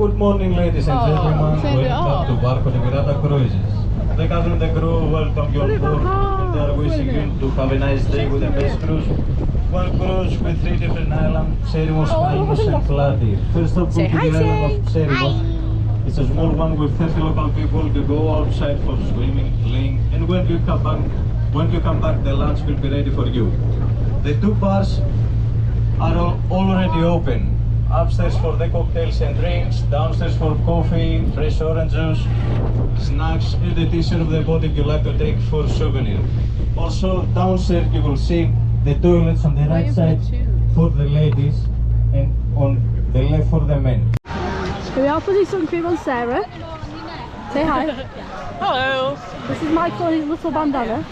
Good morning, ladies and gentlemen. Welcome to Barco de Pirata Cruises. The captain and the crew welcome you on board, and they are wishing you to have a nice day with the best cruise. One cruise with 3 different islands, Serimos, Kalmos and Plati. First up will be the island of Serimos. It's a small one with 30 local people to go outside for swimming, playing, and when you come back, the lunch will be ready for you. The 2 bars are already open. Upstairs for the cocktails and drinks, downstairs for coffee, fresh orange juice, snacks, and the t-shirt of the boat if you like to take for souvenir. Also, downstairs you will see the toilets on the right side for the ladies and on the left for the men. Here we are for the sun cream on Sarah. Say hi. Hello. This is Michael and his little bandana.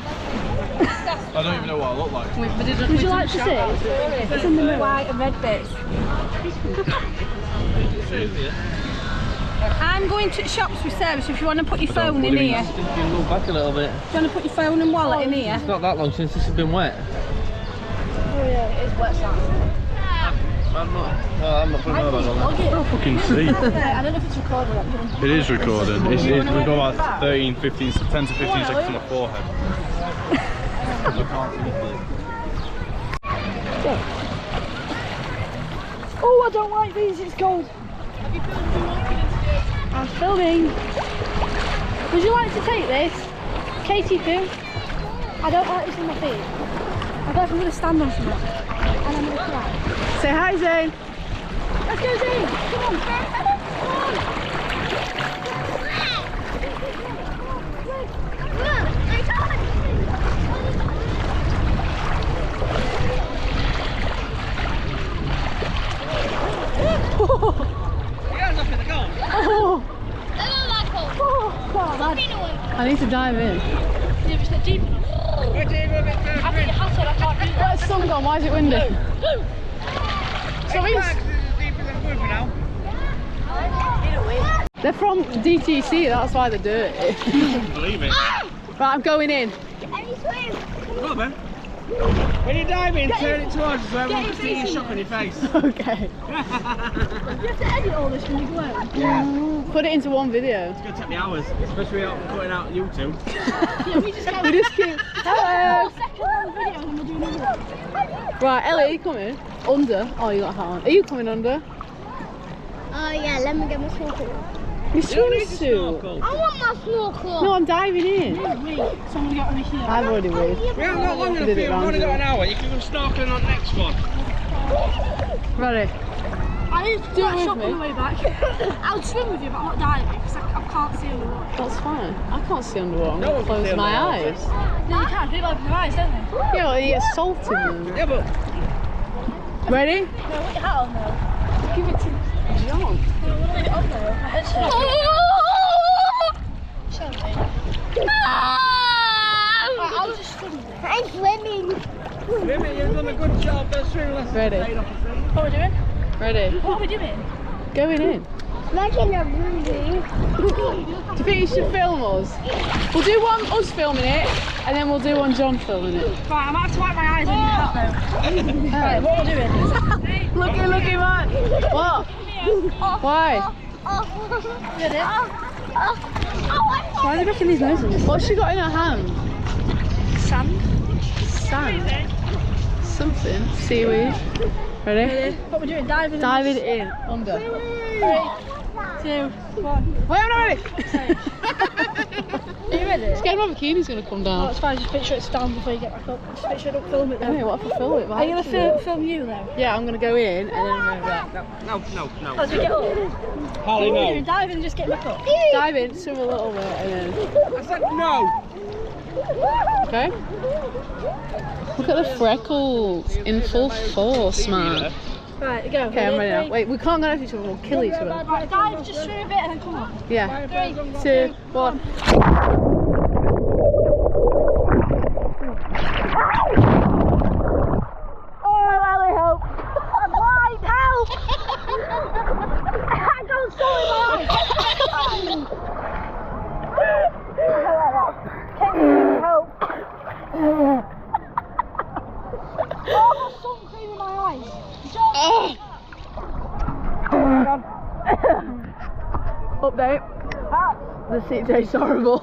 I don't even know what I look like. Would you like to see? It's in the middle. White and red bits. I'm going to shops with Sarah, so if you want to put your phone in here. You can look back a little bit. Do you want to put your phone and wallet in here? It's not that long since this has been wet. Oh yeah, it is wet, Sam. I'm not putting my on that. I can't fucking see. I don't know if it's recording or not. It is recording. We've got about 10 to 15 seconds on the forehead. I can't see anything. Oh, I don't like these, it's cold. Have you filmed me walking into I'm filming. Would you like to take this? Katie Poo. I don't like this on my feet. I thought I'm going to stand on something. And I'm going to cry. Say hi, Zane. Let's go, Zane. Come on. Come on. I need to dive in. Where's the sun gone? Why is it windy? They're from DTC, that's why they're dirty. Believe it. Right, I'm going in. Go on, man. When you dive in, turn it towards us so everyone can see you shock on your face. Okay. You have to edit all this when you go out. Yeah. Put it into one video. It's going to take me hours, especially cutting out YouTube. Yeah, we just go. We just keep. Hello! Second video and we'll do another one. Right, Ellie, are you coming? Under? Oh, you got a hat on. Are you coming under? Oh yeah, let me get my snorkel. Your You don't need to swimsuit. snorkel. I want my snorkel. No, I'm diving in. Someone got over here. I've already waved. We haven't got long enough Did it here, we've round only got you. an hour. You can go snorkeling on the next one. Ready? I need to Do do it a with shop me. on the way back. I'll swim with you, but I'm not diving because I can't see underwater. That's fine. I can't see underwater. I'm No going one to can close see my underwater. eyes. No, you can't. People open their eyes, don't they? Yeah, well, you get salt in them. Yeah, but Ready? No, put your hat on though. Give it to John. No, we'll leave it on though. Actually. Shall we? I'll just swim with you. I'm swimming. Swimming, you've done a good job. That swimming lesson Ready. paid off, I think. What are we doing? Ready? What are we doing? Going in. Like in a movie. Do you think you should film us? We'll do one us filming it, and then we'll do one John filming it. Right, I might have to wipe my eyes on your hat though. Right, what are we doing? Looky, man. What? Why? Ready? Why are they making these noises? What's she got in her hand? Sand. Sand. Something. Seaweed. Ready? What are we doing? Diving. Diving in. Under. 3, 2, 1. Wait, I'm not ready. Are you ready? Scared my bikini's gonna come Oh, down. it's fine. Just make sure it's down before you get back up. Just make sure you don't film it though. Anyway, what if I film it? Are you gonna film you though? Yeah, I'm gonna go in and then I'm gonna go No. As we get up. Holly, What are we no. doing? Diving and just get back up. dive in, swim a little bit, and then. I said no. Okay. Look at the freckles in full force, man. Right, go. Okay, I'm ready now. Wait, we can't go next to each other. We'll kill each other. Right, dive, just swim a bit and then come on. Yeah. 3, 2, 1. Update. The CJ's horrible.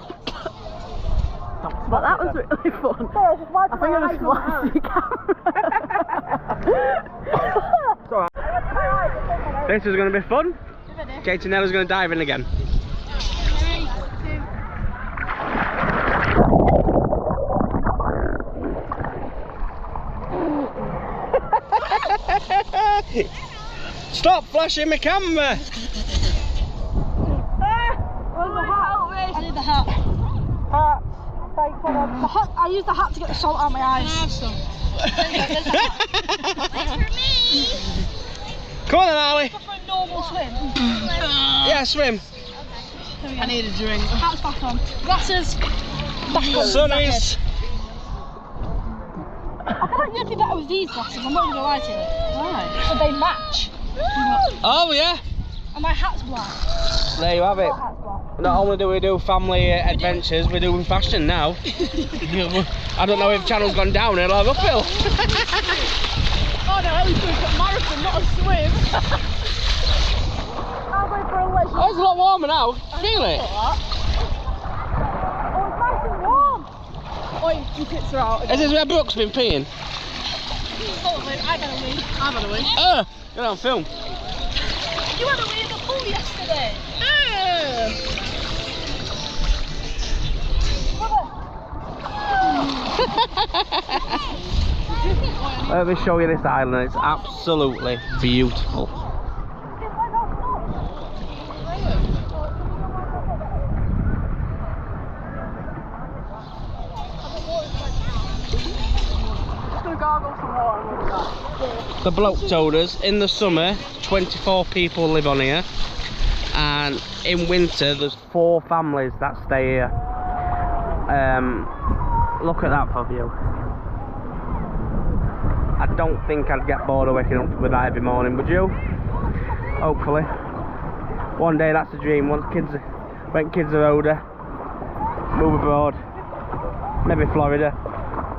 But that was really fun. I think I just flashed the camera. This is going to be fun. Katie Nella's going to dive in again. Stop flashing my camera! I need the hat. Hat. Thanks, hold on. The hat. I used the hat to get the salt out of my eyes. Come on then, Ali. Go for a normal swim. Yeah, swim. I need a drink. Hat's back on. Glasses. Back on. Sunnies. I feel like you'd be better with these glasses. I'm not going to lie to you. Why? So they match. Oh yeah. And my hat's black. There you have it. Your hat's black. Not only do we do family adventures, we're doing fashion now. I don't know if channel's gone downhill or uphill. Oh no, at least we've got marathon, not a swim. I'll go for a leisure. Oh, it's a lot warmer now. Feel it? Oh, it's nice and warm. Oi, your tits are out. Is this where Brooke's been peeing? I got a wee. I've had a wee. Get on film. You had a wee in the pool yesterday. Let me show you this island. It's absolutely beautiful. The bloke told us in the summer 24 people live on here, and in winter there's 4 families that stay here. Look at that for view. I don't think I'd get bored of waking up with that every morning, would you? Hopefully. One day that's the dream. When kids are older, move abroad. Maybe Florida.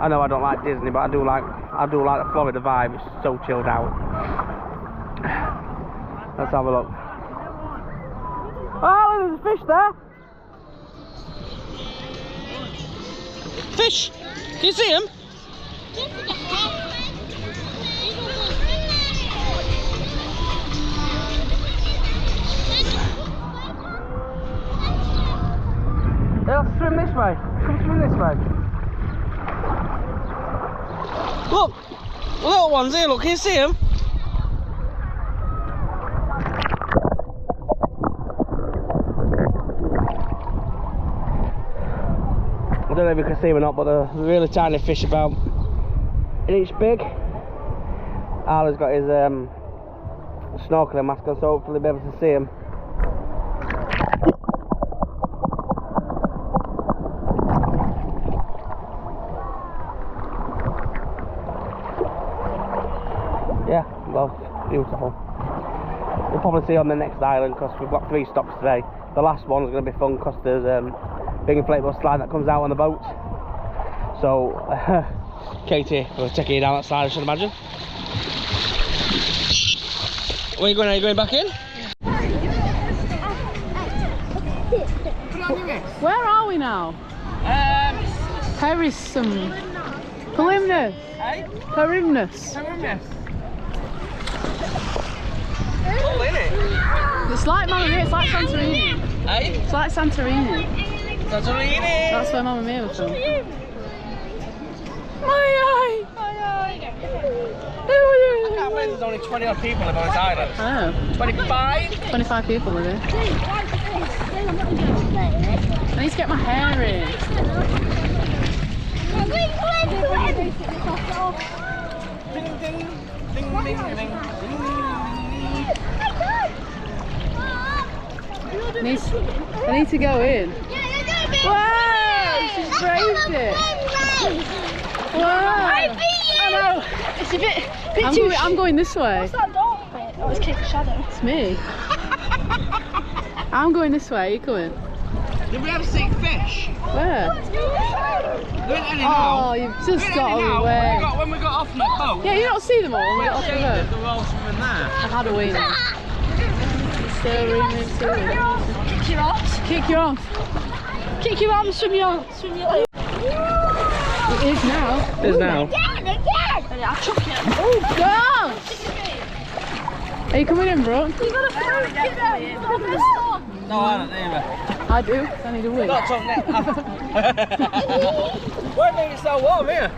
I know I don't like Disney, but I do like the Florida vibe. It's so chilled out. Let's have a look. Oh, there's a fish there. Fish! Can you see him? Yeah, let's swim this way. Come swim this way. Look! Little ones here, look, can you see him? I don't know if you can see them or not, but they're really tiny fish, about an inch big. Ali's got his snorkeling mask on, so hopefully we'll be able to see him. Yeah, well, beautiful. We'll probably see you on the next island because we've got 3 stops today. The last one's going to be fun because there's big inflatable slide that comes out on the boat. So, Katie, we're taking you down that slide, I should imagine. Where are you going? Are you going back in? Where are we now? Perisum. Perimnus. Perimnus. Oh, in it? It's like Mamma Mia, it's like Santorini. Hey? It's like Santorini. Santorini! That's where Mamma Mia was from. My eye! Who are I you? can't believe there's only 20 odd people live on this island. Oh, 25? 25 people live here. I need to get my hair in. Ding, ding, ding, ding, ding, I need to go in. Wow! She's braved it. Wow! I know. It's a bit too. I'm going this way. What's that dark bit? Oh, it's Kate's shadow. It's me. I'm going this way. You coming? Did we ever see fish? Where? Oh, you've just got away. When we got off on that boat. Yeah, you don't see them all when we got off the They boat. were all swimming there. I've had a wee now. Kick your arms. Kick your arms. Kick your arms from your leg. It is now. It is now. I'll chuck it. Oh, God! Are you coming in, bro? You gotta throw it down. No, I don't either. I do. I need a wig. Not on that. Why make it so warm here?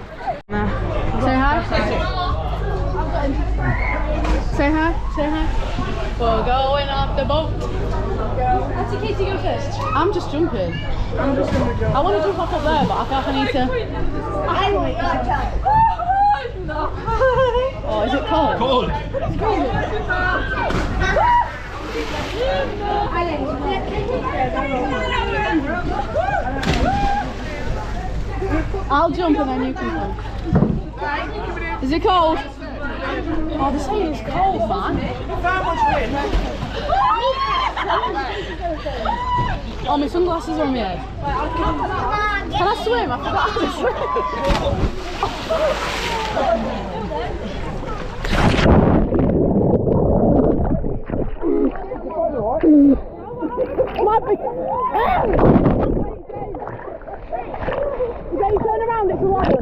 Say hi. Say hi. Say hi. We're going off the boat. Let's see Katie go first. I'm just jumping. I want to jump off up there, but I feel like I need to. Oh, is it cold? Cold! I'll jump and then you can come. Is it cold? Oh, they're saying it's cold, man. Oh, my sunglasses are on my head. Can I swim? I forgot how to swim. My big... Okay, turn around, it's a water.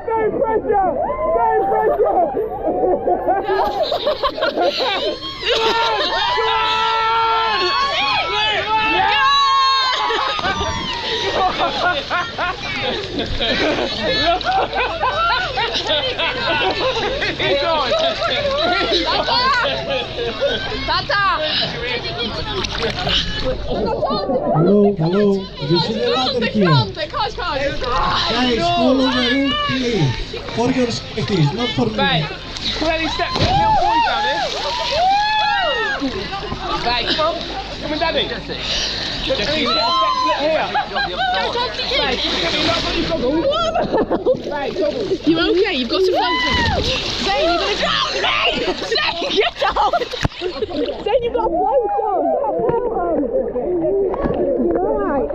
Go pressure! Go pressure! Hallo, we zullen later een keer. Guys, follow the route, please. For your safety, not for me. Come on, step. Little boys down here. Right, come on. Come on, Daddy. Jesse, here. You okay? You've got to float him. Zane, you've got to drown me! Zane, get off! Zane, you've got to float him! You're alright.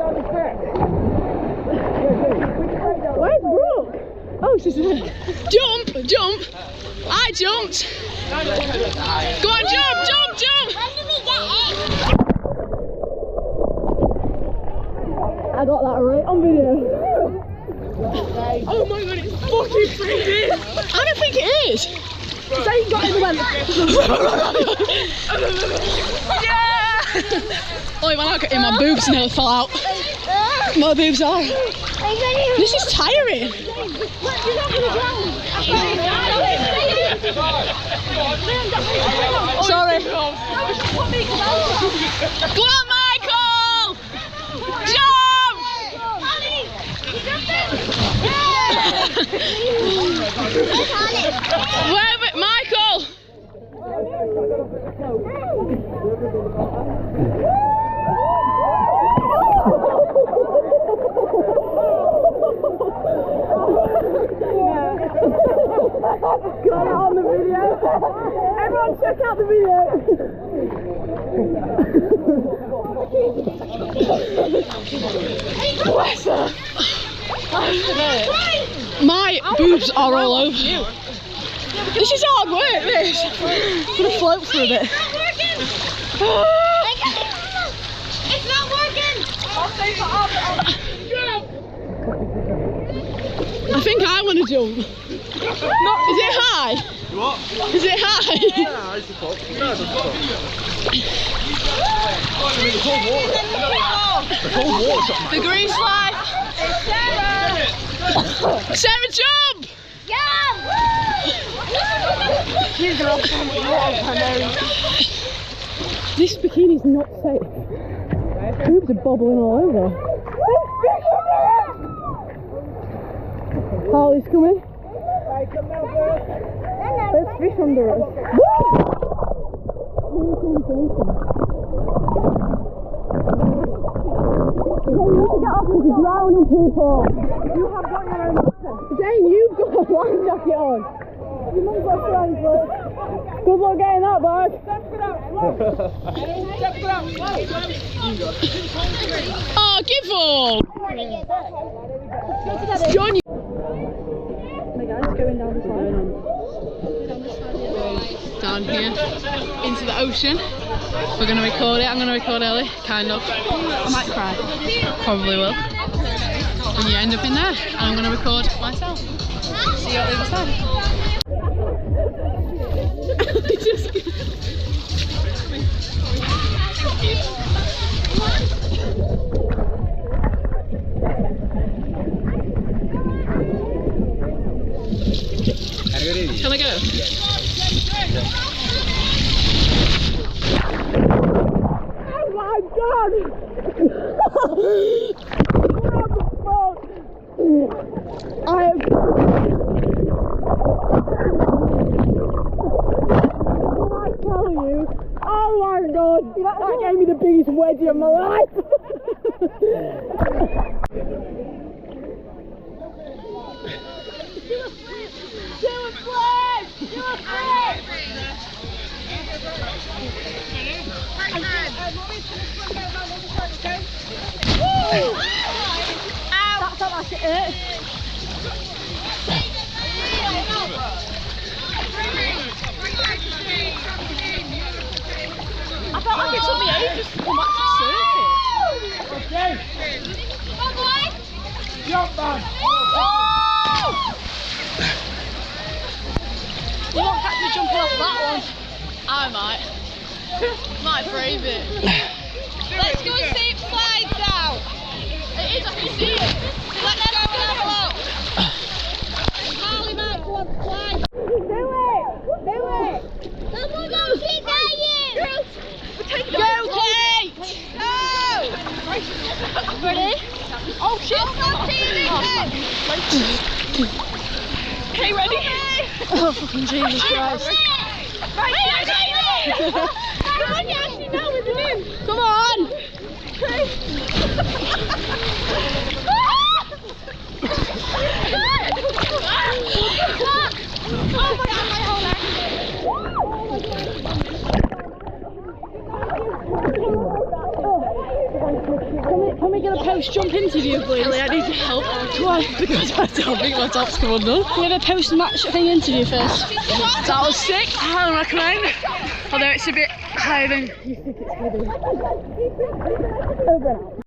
Where's Brooke? Oh, she's there. Jump! Jump! I jumped! Go on, jump! Jump! Jump! When do we get it? I got that right on video. Oh my god, it's fucking freezing! I don't think it is! Zane got in the went. Yeah! Oh, when I got in, my boobs nearly fell out. My boobs are. This is tiring. Sorry. Go on, Michael! Jump! Where, Michael? Got it on the video. Everyone check out the video. Bless her. My boobs are all over. This is hard work, this. I'm going to float for a bit. It's not working! I think I want to jump. Is it high? What? Is it high? Yeah, it's the top. No, it's the top. The cold water. The cold water. The green slide. Sarah, jump! This bikini's not safe. Boobs are bobbling all over. Harley's coming. There's fish under us. Drowning people. You have got your own. Jane, you've got a life jacket on. You must got transport. Good luck getting that, bud. Oh, give all. John. guys, going down this line. Down here into the ocean. We're going to record it. I'm going to record Ellie, kind of. I might cry. Probably will. And you end up in there. And I'm going to record myself. See you at the other side. Can I go? Oh my god! What the fuck? I am... What I tell you? Oh my god! That gave me the biggest wedgie of my life! That's not like it. I felt like it took me ages to come back to the surface. Come on, boy. Jump, man! You won't catch me jumping off that one. I might brave it. Let's go and see it slides out. It is, I can see it. Let's go and have a look. Harley might go on slide. Do it! Come on, go, keep going. Go, Kate! No. Ready? Oh shit! Oh, Okay, ready? Oh, fucking Jesus Christ. Right, come on, you actually know with the new. Come on! Oh my god, my whole leg. Can we get a post jump interview, please? Ellie, I need your help. Why? Because I don't think my top's come undone. Can we have a post match thing interview first? That was sick. I highly recommend. Although it's a bit higher than Over and out.